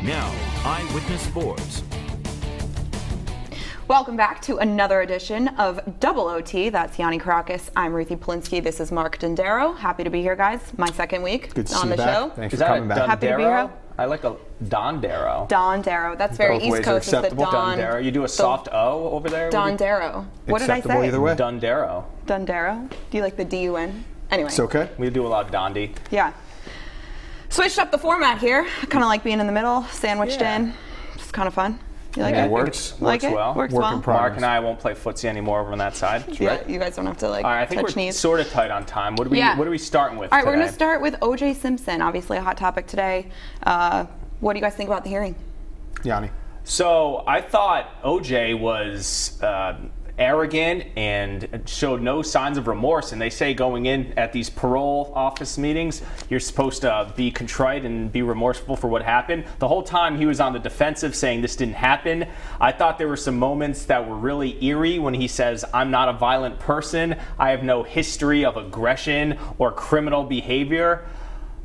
Now, Eyewitness Sports. Welcome back to another edition of Double OT. That's Yanni Karakis. I'm Ruthie Polinsky. This is Mark Dondero. Happy to be here, guys. My second week Good to on see the you back. show. Thanks for coming back. Happy to be here. I like a Dondero. Dondero. That's very Both East ways are Coast. It's the acceptable. Don. Dondero. You do a soft O over there? Dondero. What did I Acceptable say? either way. Dondero. Dondero. Do you like the D-U-N? Anyway. It's okay. We do a lot of Dondi. Yeah. Switched up the format here. Kind of like being in the middle, sandwiched in. It's kind of fun. You like Yeah, it? it works. Like Works it? well. Works Work well. in progress. Mark and I won't play footsie anymore over on that side. Yeah, right. you guys don't have to like All right, I think touch we're knees. sort of tight on time. What are we starting with All right, today? we're going to start with O.J. Simpson. Obviously a hot topic today. What do you guys think about the hearing? Yanni. So I thought OJ was arrogant and showed no signs of remorse. And they say going in at these parole office meetings, you're supposed to be contrite and be remorseful for what happened. The whole time he was on the defensive saying this didn't happen. I thought there were some moments that were really eerie when he says, I'm not a violent person. I have no history of aggression or criminal behavior.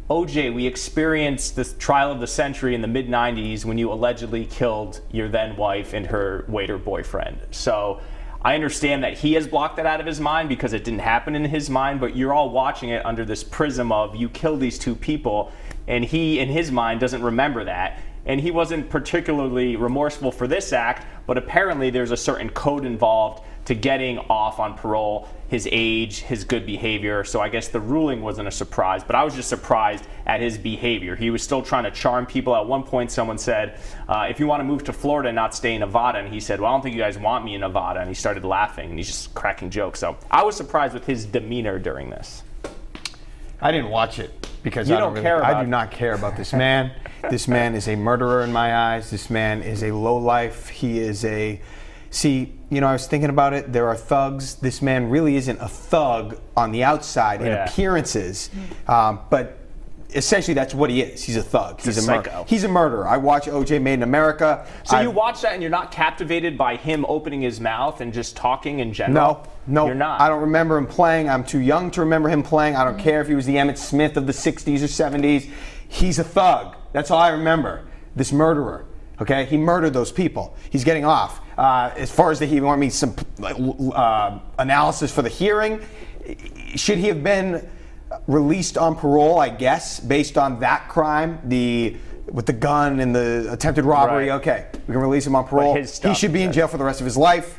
OJ, we experienced this trial of the century in the mid-90s when you allegedly killed your then wife and her waiter boyfriend. So I understand that he has blocked that out of his mind because it didn't happen in his mind, but you're all watching it under this prism of you killed these two people, and he, in his mind, doesn't remember that. And he wasn't particularly remorseful for this act, but apparently there's a certain code involved to getting off on parole, his age, his good behavior. So I guess the ruling wasn't a surprise, but I was just surprised at his behavior. He was still trying to charm people. At one point, someone said, if you want to move to Florida and not stay in Nevada, and he said, well, I don't think you guys want me in Nevada, and he started laughing, and he's just cracking jokes. So I was surprised with his demeanor during this. I didn't watch it because You I don't care about I do not care about this man. This man is a murderer in my eyes. This man is a lowlife. He is a... See, you know, I was thinking about it. There are thugs. This man really isn't a thug on the outside in appearances, but essentially that's what he is. He's a thug. He's a psycho. He's a murderer. I watch OJ Made in America. So you watch that and you're not captivated by him opening his mouth and just talking in general? No, You're not. I don't remember him playing. I'm too young to remember him playing. I don't care if he was the Emmitt Smith of the 60s or 70s. He's a thug. That's all I remember. This murderer. Okay, he murdered those people. He's getting off. As far as he wanted me some analysis for the hearing, should he have been released on parole? I guess based on that crime, with the gun and the attempted robbery. Right. Okay, we can release him on parole. But his stuff, he should be in jail for the rest of his life.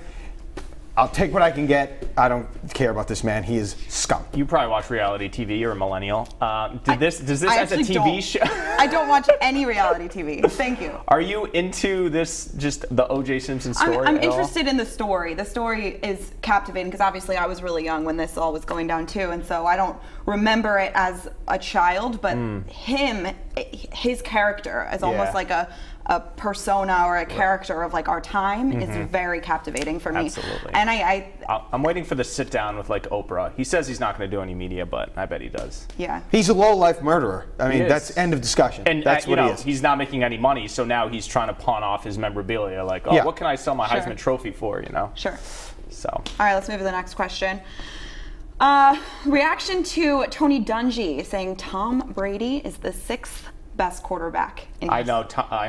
I'll take what I can get. I don't care about this man. He is scum. You probably watch reality TV. You're a millennial. Does this as a TV show? I don't watch any reality TV. Thank you. Are you into this, just the O.J. Simpson story? I'm at all? interested in the story. The story is captivating because obviously I was really young when this all was going down too, and so I don't remember it as a child, but his character as almost like a persona or a character of like our time is very captivating for me. Absolutely. And I'm waiting for the sit down with like Oprah. He says he's not going to do any media, but I bet he does. yeah. He's a low-life murderer. I mean, He that's is. end of discussion. And that's what he is. He's not making any money, so now he's trying to pawn off his memorabilia. Like, oh, Yeah. what can I sell my Sure. Heisman Trophy for? You know. Sure. So. All right, let's move to the next question. Reaction to Tony Dungy saying Tom Brady is the sixth best quarterback in I know.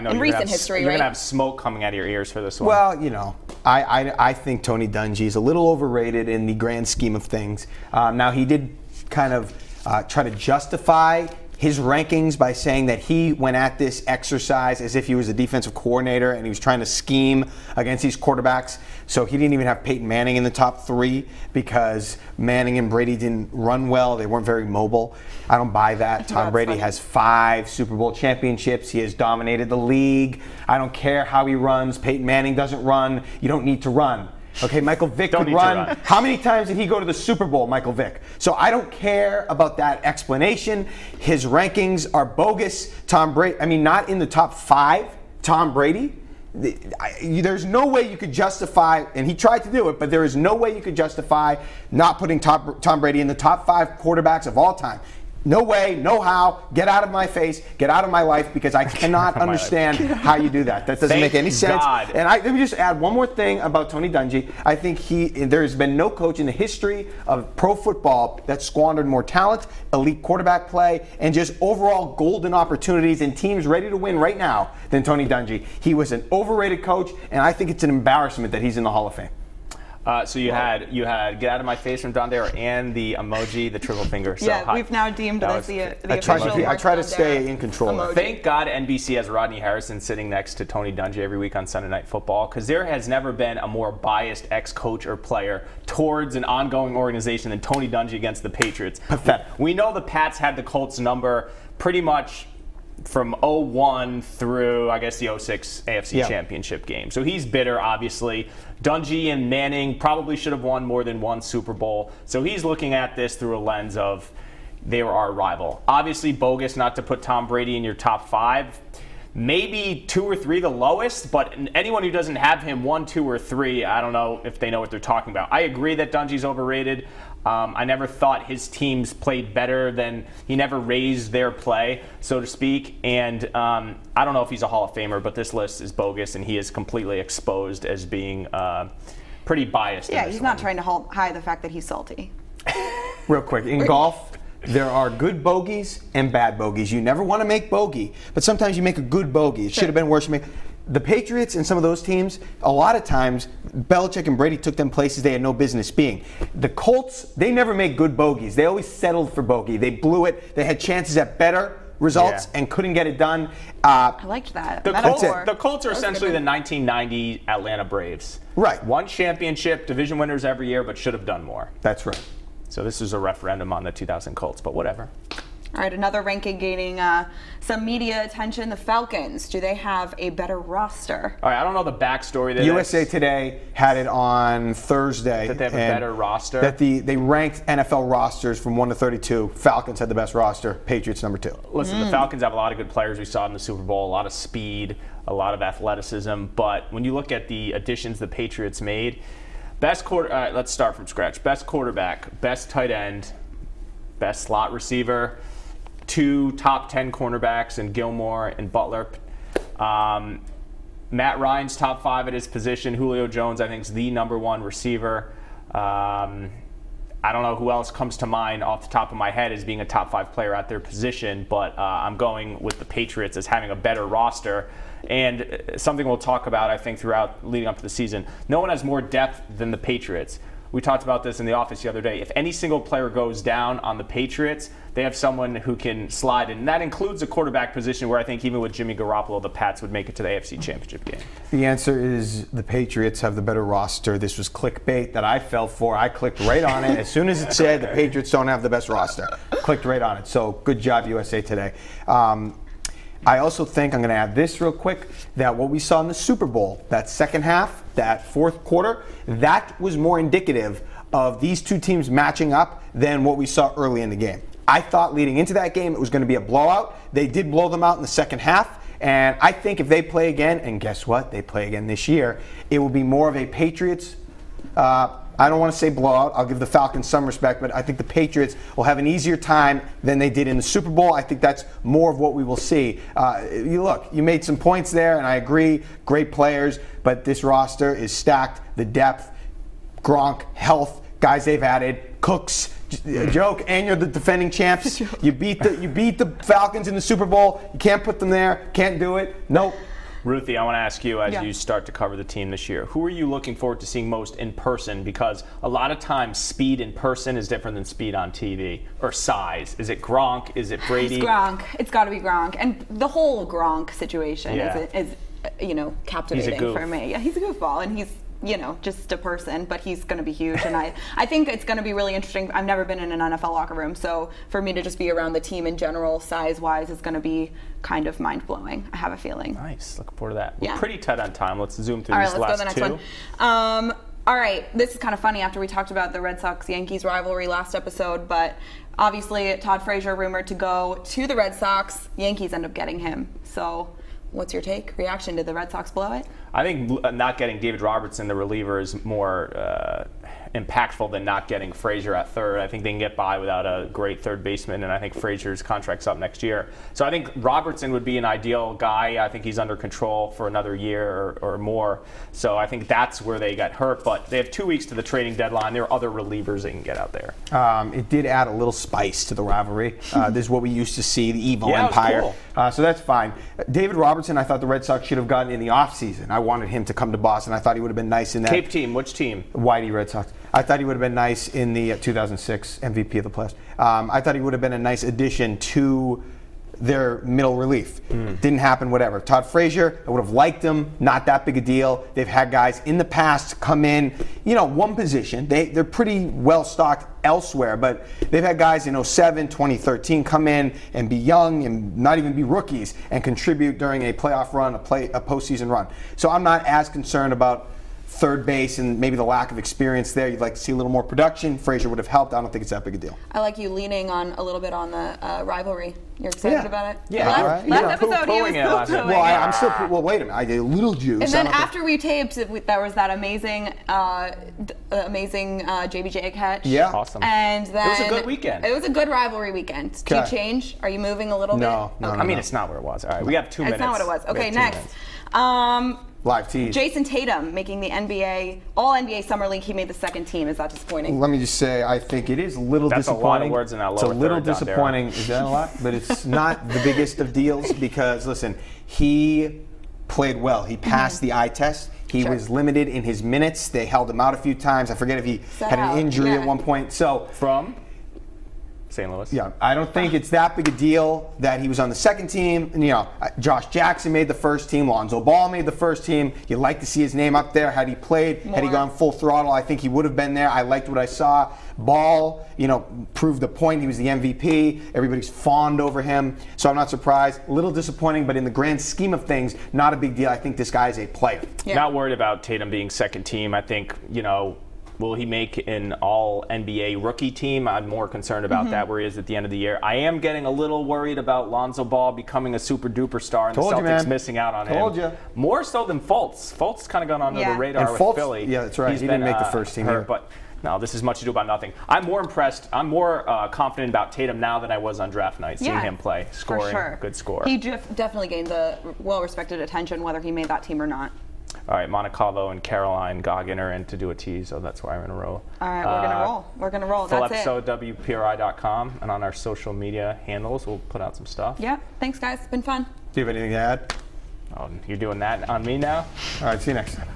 in recent history, You're right? gonna have smoke coming out of your ears for this one. Well, you know, I think Tony Dungy is a little overrated in the grand scheme of things. Now, he did kind of try to justify his rankings by saying that he went at this exercise as if he was a defensive coordinator and he was trying to scheme against these quarterbacks. So he didn't even have Peyton Manning in the top three because Manning and Brady didn't run well. They weren't very mobile. I don't buy that. Tom Brady has 5 Super Bowl championships. He has dominated the league. I don't care how he runs. Peyton Manning doesn't run. You don't need to run. Okay, Michael Vick could run. How many times did he go to the Super Bowl, Michael Vick? So I don't care about that explanation. His rankings are bogus. Tom Brady, I mean, not in the top 5, Tom Brady. There's no way you could justify, and he tried to do it, but there is no way you could justify not putting Tom Brady in the top 5 quarterbacks of all time. No way, no how, get out of my face, get out of my life, because I cannot understand how you do that. That doesn't make any sense. God. And let me just add one more thing about Tony Dungy. I think there's been no coach in the history of pro football that squandered more talent, elite quarterback play, and just overall golden opportunities and teams ready to win right now than Tony Dungy. He was an overrated coach, and I think it's an embarrassment that he's in the Hall of Fame. So you had get out of my face from Don Dare and the emoji, the triple finger. So yeah, we've now deemed this the official. I try to stay in control. Emoji. Thank God NBC has Rodney Harrison sitting next to Tony Dungy every week on Sunday Night Football, because there has never been a more biased ex-coach or player towards an ongoing organization than Tony Dungy against the Patriots. Pathetic. We know the Pats had the Colts number pretty much from 01 through, I guess, the 06 AFC Championship game. So he's bitter, obviously. Dungy and Manning probably should have won more than one Super Bowl. So he's looking at this through a lens of they were our rival. Obviously bogus not to put Tom Brady in your top 5. Maybe 2 or 3 the lowest, but anyone who doesn't have him 1, 2, or 3, I don't know if they know what they're talking about. I agree that Dungy's overrated. I never thought his teams played better than he never raised their play, so to speak. And I don't know if he's a Hall of Famer, but this list is bogus, and he is completely exposed as being pretty biased. Yeah, he's not trying to hide the fact that he's salty. Real quick, in golf, there are good bogeys and bad bogeys. You never want to make bogey, but sometimes you make a good bogey. It should have been worse. The Patriots and some of those teams, a lot of times, Belichick and Brady took them places they had no business being. The Colts, they never made good bogeys. They always settled for bogey. They blew it. They had chances at better results and couldn't get it done. I liked that. The Colts are essentially the 1990 Atlanta Braves. Right. Won championship, division winners every year, but should have done more. That's right. So this is a referendum on the 2000 Colts, but whatever. All right, another ranking gaining some media attention. The Falcons, do they have a better roster? All right, I don't know the backstory. USA Today had it on Thursday. That they have a better roster? That they ranked NFL rosters from 1 to 32. Falcons had the best roster. Patriots number 2. Listen, the Falcons have a lot of good players. We saw in the Super Bowl, a lot of speed, a lot of athleticism. But when you look at the additions the Patriots made, let's start from scratch. Best quarterback, best tight end, best slot receiver, 2 top 10 cornerbacks in Gilmore and Butler. Matt Ryan's top 5 at his position. Julio Jones, I think, is the number 1 receiver. I don't know who else comes to mind off the top of my head as being a top 5 player at their position, but I'm going with the Patriots as having a better roster. And something we'll talk about, I think, throughout leading up to the season. No one has more depth than the Patriots. We talked about this in the office the other day. If any single player goes down on the Patriots, they have someone who can slide in. And that includes the quarterback position, where I think even with Jimmy Garoppolo, the Pats would make it to the AFC Championship game. The answer is the Patriots have the better roster. This was clickbait that I fell for. I clicked right on it. As soon as it said the Patriots don't have the best roster, clicked right on it. So good job, USA Today. I also think, I'm going to add this real quick, that what we saw in the Super Bowl, that second half, that fourth quarter, that was more indicative of these two teams matching up than what we saw early in the game. I thought leading into that game it was going to be a blowout. They did blow them out in the second half. And I think if they play again, and guess what? They play again this year, it will be more of a Patriots I don't want to say blowout. I'll give the Falcons some respect, but I think the Patriots will have an easier time than they did in the Super Bowl. I think that's more of what we will see. You made some points there, and I agree. Great players, but this roster is stacked. The depth, Gronk, health, guys they've added, Cooks, joke, and you're the defending champs. You beat the Falcons in the Super Bowl. You can't put them there. Can't do it. Nope. Ruthie, I want to ask you, as you start to cover the team this year, who are you looking forward to seeing most in person? Because a lot of times speed in person is different than speed on TV. Or size. Is it Gronk? Is it Brady? It's Gronk. It's got to be Gronk. And the whole Gronk situation is captivating for me. Yeah, he's a goofball, and he's just a person, but he's going to be huge. And I think it's going to be really interesting. I've never been in an NFL locker room, so for me to just be around the team in general, size-wise, is going to be kind of mind-blowing. I have a feeling. Nice. Looking forward to that. We're pretty tight on time. Let's zoom through these last two. All right, let's go to the next one. All right, this is kind of funny after we talked about the Red Sox-Yankees rivalry last episode, but obviously Todd Frazier rumored to go to the Red Sox. Yankees end up getting him. So what's your reaction? Did the Red Sox blow it? I think not getting David Robertson, the reliever, is more impactful than not getting Frazier at third. I think they can get by without a great third baseman, and I think Frazier's contract's up next year. So I think Robertson would be an ideal guy. I think he's under control for another year or more. So I think that's where they got hurt. But they have 2 weeks to the trading deadline. There are other relievers they can get out there. It did add a little spice to the rivalry. This is what we used to see, the Evo Yeah, it was Empire. cool. So that's fine. David Robertson, I thought the Red Sox should have gotten in the offseason. I wanted him to come to Boston. I thought he would have been nice in that. Cape team, which team? Whitey Red Sox. I thought he would have been nice in the 2006 MVP of the playoffs. I thought he would have been a nice addition to their middle relief. Didn't happen, whatever. Todd Frazier, I would have liked him, not that big a deal. They've had guys in the past come in, one position. They're pretty well stocked elsewhere, but they've had guys in 07, 2013 come in and be young and not even be rookies and contribute during a playoff run, a postseason run. So I'm not as concerned about third base and maybe the lack of experience there. You'd like to see a little more production. Frazier would have helped. I don't think it's that big a deal. I like you leaning on a little bit on the rivalry. You're excited about it? Yeah. Last episode he was poo-pooing Well, it. I'm still. Well, wait a minute. I did a little juice. And then after we taped, there was that amazing JBJ catch. Yeah. Awesome. And then It was a good weekend. It was a good rivalry weekend. Do you change? Are you moving a little bit? No. I mean, it's not where it was. All right, we have 2 minutes. It's not what it was. We Okay, have 2 next. minutes. Live tease. Jason Tatum making the All-NBA Summer League. He made the second team. Is that disappointing? Let me just say, I think it is a little That's disappointing. a lot of words in that lower It's a little third, Don disappointing. Is that a lot? But it's not the biggest of deals because, listen, he played well. He passed the eye test. He was limited in his minutes. They held him out a few times. I forget if he had an injury at one point. So from St. Louis. Yeah, I don't think it's that big a deal that he was on the second team. And, Josh Jackson made the first team. Lonzo Ball made the first team. You'd like to see his name up there. Had he played, had he gone full throttle, I think he would have been there. I liked what I saw. Ball, proved the point. He was the MVP. Everybody's fawned over him. So I'm not surprised. A little disappointing, but in the grand scheme of things, not a big deal. I think this guy is a player. Yeah. Not worried about Tatum being second team. I think, will he make an all-NBA rookie team? I'm more concerned about that where he is at the end of the year. I am getting a little worried about Lonzo Ball becoming a super-duper star and the Celtics missing out on him. Told you. More so than Fultz. Fultz kind of gone under the radar and with Fultz, Philly. Yeah, that's right. He didn't make the first team here. But no, this is much ado about nothing. I'm more impressed. I'm more confident about Tatum now than I was on draft night, seeing him play, scoring, good score. He definitely gained the well-respected attention, whether he made that team or not. All right, Monaco and Caroline Goggin are in to do a tease, so that's why we're in a row. All right, we're going to roll. We're going to roll. Full That's episode, WPRI.com, and on our social media handles, we'll put out some stuff. Yeah, thanks, guys. It's been fun. Do you have anything to add? Oh, you're doing that on me now? All right, see you next time.